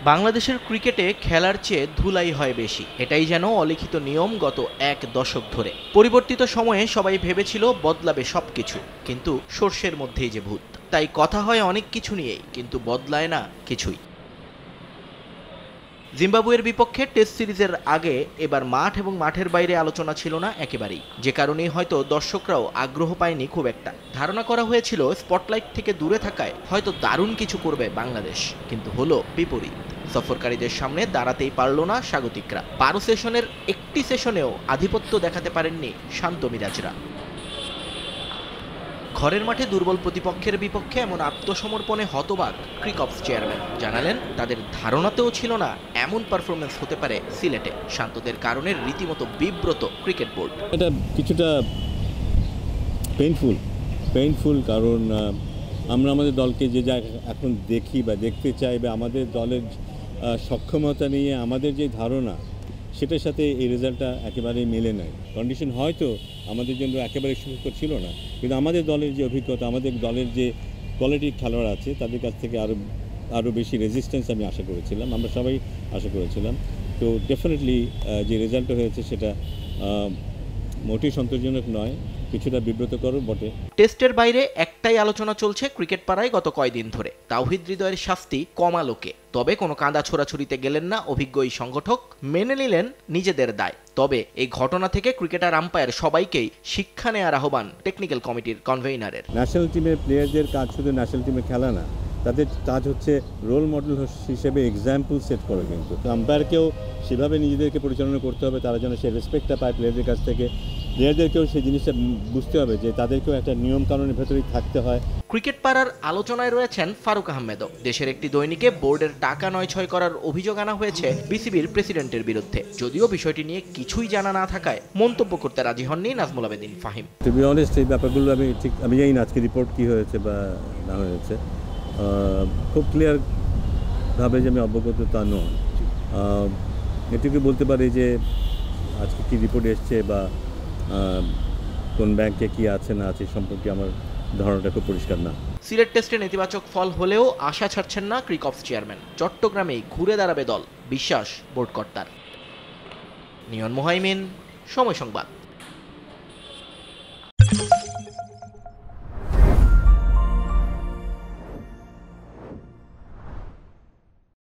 বাংলাদেশের ক্রিকেটে খেলার চেয়ে ধুলাই হয় বেশি, এটাই যেন অলিখিত নিয়ম গত এক দশক ধরে। পরিবর্তিত সময়ে সবাই ভেবেছিল বদলাবে সবকিছু, কিন্তু সর্ষের মধ্যেই যে ভূত। তাই কথা হয় অনেক কিছু নিয়েই, কিন্তু বদলায় না কিছুই। জিম্বাবুয়ের বিপক্ষে টেস্ট সিরিজের আগে এবার মাঠ এবং মাঠের বাইরে আলোচনা ছিল না একেবারেই, যে কারণেই হয়তো দর্শকরাও আগ্রহ পায়নি খুব একটা। ধারণা করা হয়েছিল স্পটলাইট থেকে দূরে থাকায় হয়তো দারুণ কিছু করবে বাংলাদেশ, কিন্তু হলো বিপরীত। সফরকারীদের সামনে দাঁড়াতেই পারল না স্বাগতিকরা। 12 সেশনের একটি সেশনেও আধিপত্য দেখাতে পারেননি শান্ত মিরাজরা। ঘরের মাঠে দুর্বল প্রতিপক্ষের বিপক্ষে এমন আত্মসমর্পণে হতবাক ক্রিকঅপস চেয়ারম্যান। জানালেন তাদের ধারণাতেও ছিল না এমন পারফরমেন্স হতে পারে সিলেটে। শান্তদের কারণে রীতিমতো বিব্রত ক্রিকেট বোর্ড। এটা কিছুটা পেইনফুল কারণ আমরা আমাদের দলকে যে যা এখন দেখি বা দেখতে চাই, বা আমাদের দলের সক্ষমতা নিয়ে আমাদের যে ধারণা, সেটার সাথে এই রেজাল্টটা একেবারেই মেলে নাই। কন্ডিশন হয়তো আমাদের জন্য একেবারে সুখকর ছিল না, কিন্তু আমাদের দলের যে অভিজ্ঞতা, আমাদের দলের যে কোয়ালিটির খেলোয়াড় আছে, তাদের কাছ থেকে আরও বেশি রেজিস্ট্যান্স আমি আশা করেছিলাম, আমরা সবাই আশা করেছিলাম। তো ডেফিনেটলি যে রেজাল্টটা হয়েছে সেটা মোটেই সন্তোষজনক নয়, কিছুটা বিব্রতকরও বটে। টেস্টের বাইরে একটাই আলোচনা চলছে ক্রিকেট পাড়ায় গত কয়দিন ধরে, তাওহিদ হৃদয়ের শাস্তি কমালোকে। তবে কোনো কাঁদা ছোড়াছুড়িতে গেলেন না অভিজ্ঞ এই সংগঠক, মেনে নিলেন নিজেদের দায়। তবে এই ঘটনা থেকে ক্রিকেটার আম্পায়ার সবাইকেই শিক্ষা নেওয়ার আহ্বান টেকনিক্যাল কমিটির কনভেনারের। ন্যাশনাল টিমের প্লেয়ারদের কাজ শুধু ন্যাশনাল টিমে খেলা না, তাদের কাজ হচ্ছে রোল মডেল হিসেবে এক্সাম্পল সেট করে। কিন্তু আম্পায়ারকেও সেভাবে নিজেদেরকে পরিচালনা করতে হবে, তারা যেন সে রেসপেক্টটা পায় প্লেয়ারদের কাছ থেকে। প্লেয়ারদেরকেও সেই জিনিসটা বুঝতে হবে যে তাদেরকেও একটা নিয়ম কানুনের ভেতরেই থাকতে হয়। ক্রিকেট পাড়ার আলোচনায় রয়েছেন ফারুক আহমেদও। দেশের একটি দৈনিকে বোর্ডের টাকা নয়-ছয় করার অভিযোগ আনা হয়েছে বিসিবির প্রেসিডেন্টের বিরুদ্ধে। যদিও বিষয়টি নিয়ে কিছুই জানা না থাকায় মন্তব্য করতে রাজি হননি Nazmul Abedin Fahim. To be honest, এই ব্যাপারগুলো আমি জানি না আজকে রিপোর্ট কী হয়েছে বা না হয়েছে, খুব ক্লিয়ারভাবে যে আমি অবগত তা নয়। এটুকু বলতে পারি যে আজকে কী রিপোর্ট এসছে বা কোন ব্যাংকে কি আছে না আছে সম্পর্কে আমার ধারণাটা খুব পরিষ্কার না। সিলেট টেস্টে নেতিবাচক ফল হলেও আশা ছাড়ছেন না ক্রিকঅপস চেয়ারম্যান। চট্টগ্রামেই ঘুরে দাঁড়াবে দল, বিশ্বাস বোর্ড কর্তার। নিয়ন মোহাইমিন, সময় সংবাদ।